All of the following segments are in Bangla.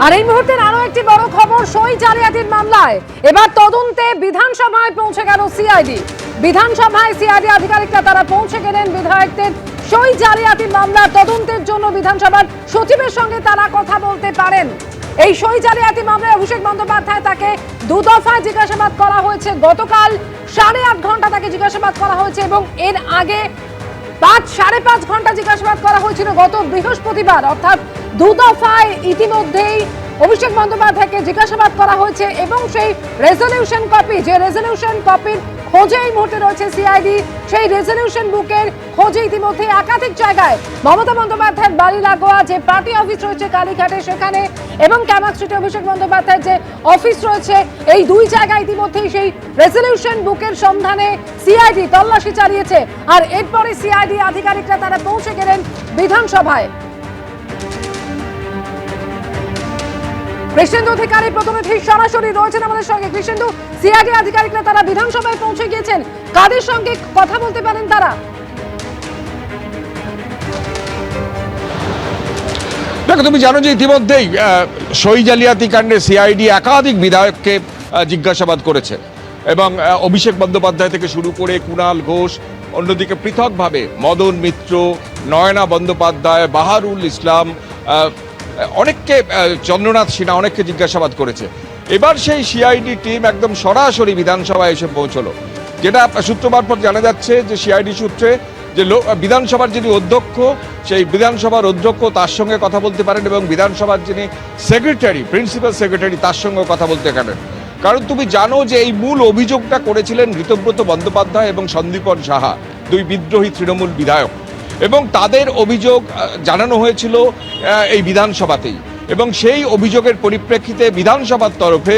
আর এই মুহূর্তের আরো একটি বড় খবর, সই জালিয়াতির মামলায় এবার তদন্তে বিধানসভায় পৌঁছে গেল সিআইডি। বিধানসভায় সিআইডি আধিকারিকরা তারা পৌঁছে গেলেন বিধায়কদের সই জালিয়াতির মামলার তদন্তের জন্য। বিধানসভার সচিবের সঙ্গে তারা কথা বলতে পারেন। এই সই জালিয়াতি মামলায় অভিষেক বন্দ্যোপাধ্যায় তাকে দুদফায় জিজ্ঞাসাবাদ করা হয়েছে। গতকাল 8.5 ঘন্টা তাকে জিজ্ঞাসাবাদ করা হয়েছে এবং এর আগে 5-5.5 ঘন্টা জিজ্ঞাসাবাদ করা হয়েছিল গত বৃহস্পতিবার। অর্থাৎ দুদফায় ইতিমধ্যেই অভিষেক বন্দ্যোপাধ্যায়কে জিজ্ঞাসাবাদ করা হয়েছে এবং সেই রেজলিউশন কপি, যে রেজলিউশন কপির খোঁজে এই মুহূর্তে রয়েছে সিআইডি, সেই রেজলিউশন বুকের খোঁজে ইতিমধ্যে একাধিক জায়গায় মমতা বন্দ্যোপাধ্যায়ের বাড়ি লাগোয়া যে পার্টি অফিস রয়েছে কালীঘাটে সেখানে এবং ক্যামাক স্ট্রিটে অভিষেক বন্দ্যোপাধ্যায়ের যে অফিস রয়েছে, এই দুই জায়গায় ইতিমধ্যেই সেই রেজলিউশন বুকের সন্ধানে সিআইডি তল্লাশি চালিয়েছে। আর এরপরে সিআইডি আধিকারিকরা তারা পৌঁছে গেলেন বিধানসভায়। কৃষ্ণেন্দু অধিকারী প্রতিনিধি সরাসরি রয়েছেন আমাদের সঙ্গে। কৃষ্ণেন্দু, সিআইডি আধিকারিকরা তারা বিধানসভায় পৌঁছে গিয়েছেন, কাদের সঙ্গে কথা বলতে পারেন তারা? দেখো, তুমি জানো যে ইতিমধ্যেই সই জালিয়াতি কাণ্ডে সিআইডি একাধিক বিধায়ককে জিজ্ঞাসাবাদ করেছে এবং অভিষেক বন্দ্যোপাধ্যায় থেকে শুরু করে কুণাল ঘোষ, অন্যদিকে পৃথকভাবে মদন মিত্র, নয়না বন্দ্যোপাধ্যায়, বাহারুল ইসলাম, অনেককে, চন্দ্রনাথ সিনহা, অনেককে জিজ্ঞাসাবাদ করেছে। এবার সেই সিআইডি টিম একদম সরাসরি বিধানসভায় এসে পৌঁছলো। যেটা সূত্র মারফত জানা যাচ্ছে যে সিআইডি সূত্রে যে বিধানসভার যিনি অধ্যক্ষ, সেই বিধানসভার অধ্যক্ষ তার সঙ্গে কথা বলতে পারেন এবং বিধানসভার যিনি সেক্রেটারি, প্রিন্সিপাল সেক্রেটারি, তার সঙ্গে কথা বলতে পারেন। কারণ তুমি জানো যে এই মূল অভিযোগটা করেছিলেন ঋতব্রত বন্দ্যোপাধ্যায় এবং সন্দীপন সাহা, দুই বিদ্রোহী তৃণমূল বিধায়ক, এবং তাদের অভিযোগ জানানো হয়েছিল এই বিধানসভাতেই। এবং সেই অভিযোগের পরিপ্রেক্ষিতে বিধানসভার তরফে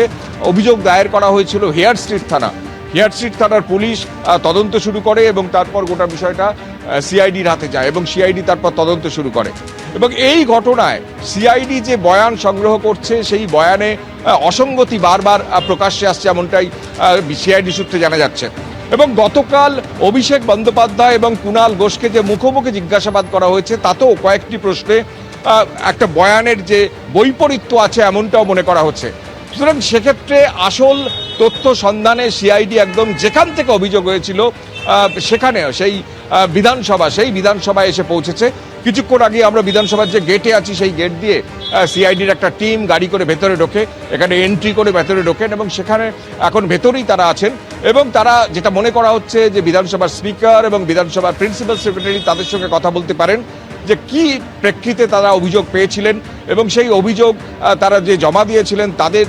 অভিযোগ দায়ের করা হয়েছিল হেয়ার স্ট্রিট থানা। হেয়ার স্ট্রিট থানার পুলিশ তদন্ত শুরু করে এবং তারপর গোটা বিষয়টা সিআইডির হাতে যায় এবং সিআইডি তারপর তদন্ত শুরু করে। এবং এই ঘটনায় সিআইডি যে বয়ান সংগ্রহ করছে, সেই বয়ানে অসঙ্গতি বারবার প্রকাশ্যে আসছে, এমনটাই সিআইডি সূত্রে জানা যাচ্ছে। এবং গতকাল অভিষেক বন্দ্যোপাধ্যায় এবং কুণাল ঘোষকে যে মুখোমুখি জিজ্ঞাসাবাদ করা হয়েছে, তাতেও কয়েকটি প্রশ্নে একটা বয়ানের যে বৈপরীত্য আছে এমনটাও মনে করা হচ্ছে। সুতরাং সেক্ষেত্রে আসল তথ্য সন্ধানে সিআইডি একদম যেখান থেকে অভিযোগ হয়েছিল সেখানে সেই বিধানসভায় এসে পৌঁছেছে। কিছুক্ষণ আগে আমরা বিধানসভার যে গেটে আছি, সেই গেট দিয়ে সিআইডির একটা টিম গাড়ি করে ভেতরে ঢোকে, এখানে এন্ট্রি করে ভেতরে ঢোকেন এবং সেখানে এখন ভেতরেই তারা আছেন। এবং তারা যেটা মনে করা হচ্ছে যে বিধানসভার স্পিকার এবং বিধানসভার প্রিন্সিপাল সেক্রেটারি তাদের সঙ্গে কথা বলতে পারেন যে কি প্রেক্ষিতে তারা অভিযোগ পেয়েছিলেন এবং সেই অভিযোগ তারা যে জমা দিয়েছিলেন তাদের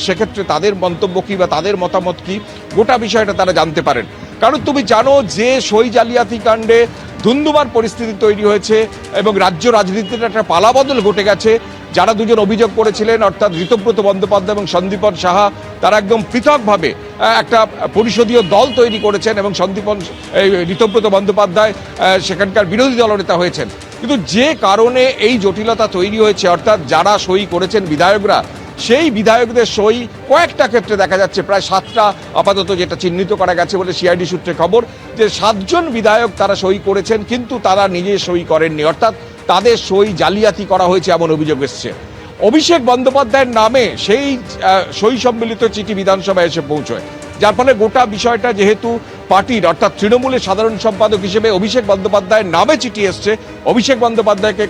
সেক্ষেত্রে তাদের মন্তব্য কী বা তাদের মতামত কী, গোটা বিষয়টা তারা জানতে পারেন। কারণ তুমি জানো যে সই জালিয়াতি কাণ্ডে ধুন্ধুমার পরিস্থিতি তৈরি হয়েছে এবং রাজ্য রাজনীতিতে একটা পালাবদল ঘটে গেছে। যারা দুজন অভিযোগ করেছিলেন, অর্থাৎ ঋতব্রত বন্দ্যোপাধ্যায় এবং সন্দীপন সাহা, তারা একদম পৃথকভাবে একটা পরিষদীয় দল তৈরি করেছেন এবং ঋতব্রত বন্দ্যোপাধ্যায় সেখানকার বিরোধী দলনেতা হয়েছেন। কিন্তু যে কারণে এই জটিলতা তৈরি হয়েছে, অর্থাৎ যারা সই করেছেন বিধায়করা, সেই বিধায়কদের সই কয়েকটা ক্ষেত্রে দেখা যাচ্ছে, প্রায় 7টা আপাতত যেটা চিহ্নিত করা গেছে বলে সিআইডি সূত্রে খবর, যে 7 জন বিধায়ক তারা সই করেছেন কিন্তু তারা নিজে সই করেননি, অর্থাৎ তাদের সই জালিয়াতি করা হয়েছে এমন অভিযোগ এসছে। অভিষেক বন্দ্যোপাধ্যায়ের নামে সেই সই সম্মিলিত চিঠি বিধানসভায় এসে পৌঁছয়, যার ফলে গোটা বিষয়টা যেহেতু পার্টির, অর্থাৎ তৃণমূলের সাধারণ সম্পাদক হিসেবে অভিষেক বন্দ্যোপাধ্যায়ের নামে চিঠি এসছে, অভিষেক বন্দ্যোপাধ্যায়কে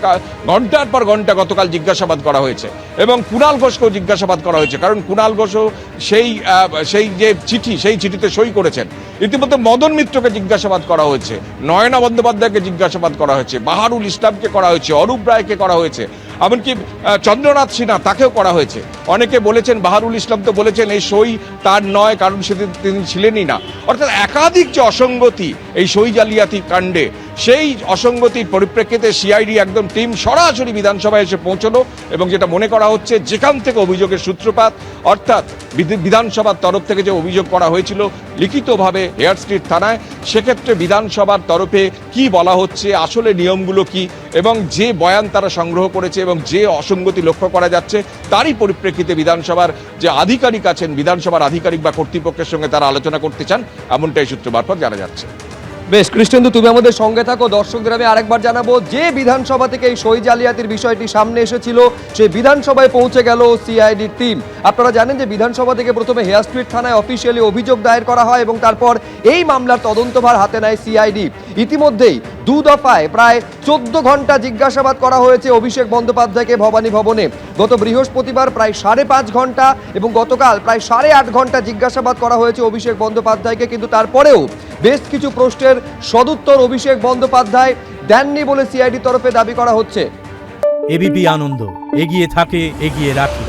ঘন্টার পর ঘন্টা গতকাল জিজ্ঞাসাবাদ করা হয়েছে এবং কুণাল ঘোষকেও জিজ্ঞাসাবাদ করা হয়েছে। কারণ কুণাল ঘোষও সেই যে চিঠি, সেই চিঠিতে সই করেছেন। ইতিমধ্যে মদন মিত্রকে জিজ্ঞাসাবাদ করা হয়েছে, নয়না বন্দ্যোপাধ্যায়কে জিজ্ঞাসাবাদ করা হয়েছে, বাহারুল ইসলামকে করা হয়েছে, অরূপ রায়কে করা হয়েছে, এমনকি চন্দ্রনাথ সিনহা তাকেও করা হয়েছে। অনেকে বলেছেন, বাহারুল ইসলাম তো বলেছেন এই সই তার নয়, কারণ সেদিন তিনি ছিলেনই না। অর্থাৎ একাধিক যে অসঙ্গতি এই সই জালিয়াতি কাণ্ডে, সেই অসঙ্গতির পরিপ্রেক্ষিতে সিআইডি একদম টিম সরাসরি বিধানসভায় এসে পৌঁছলো এবং যেটা মনে করা হচ্ছে যেখান থেকে অভিযোগের সূত্রপাত, অর্থাৎ বিধানসভার তরফ থেকে যে অভিযোগ করা হয়েছিল লিখিতভাবে হেয়ার স্ট্রিট থানায়, সেক্ষেত্রে বিধানসভার তরফে কি বলা হচ্ছে, আসলে নিয়মগুলো কি, এবং যে বয়ান তারা সংগ্রহ করেছে এবং যে অসঙ্গতি লক্ষ্য করা যাচ্ছে, তারই পরিপ্রেক্ষিতে বিধানসভার যে আধিকারিক আছেন, বিধানসভার আধিকারিক বা কর্তৃপক্ষের সঙ্গে তারা আলোচনা করতে চান, এমনটাই সূত্র মারফত জানা যাচ্ছে। বেশ, কৃষ্ণেন্দু তুমি আমাদের সঙ্গে থাকো। দর্শকদের আমি আরেকবার জানাবো, যে বিধানসভা থেকে এই সই জালিয়াতির বিষয়টি সামনে এসেছিল সেই বিধানসভায় পৌঁছে গেল সিআইডির টিম। আপনারা জানেন যে বিধানসভা থেকে প্রথমে হেয়ার স্ট্রিট থানায় অফিসিয়ালি অভিযোগ দায়ের করা হয় এবং তারপর এই মামলার তদন্তভার হাতে নেয় সিআইডি। ইতিমধ্যেই দু দফায় প্রায় 14 ঘন্টা জিজ্ঞাসাবাদ করা হয়েছে অভিষেক বন্দ্যোপাধ্যায়কে ভবানী ভবনে। গত বৃহস্পতিবার প্রায় 5.5 ঘন্টা এবং গতকাল প্রায় 8.5 ঘন্টা জিজ্ঞাসাবাদ করা হয়েছে অভিষেক বন্দ্যোপাধ্যায়কে, কিন্তু তারপরেও বেশ কিছু প্রশ্নের সদুত্তর অভিষেক বন্দ্যোপাধ্যায় দেননি বলে সিআইডি তরফে দাবি করা হচ্ছে। এবিপি আনন্দ, এগিয়ে থাকে, এগিয়ে রাখে।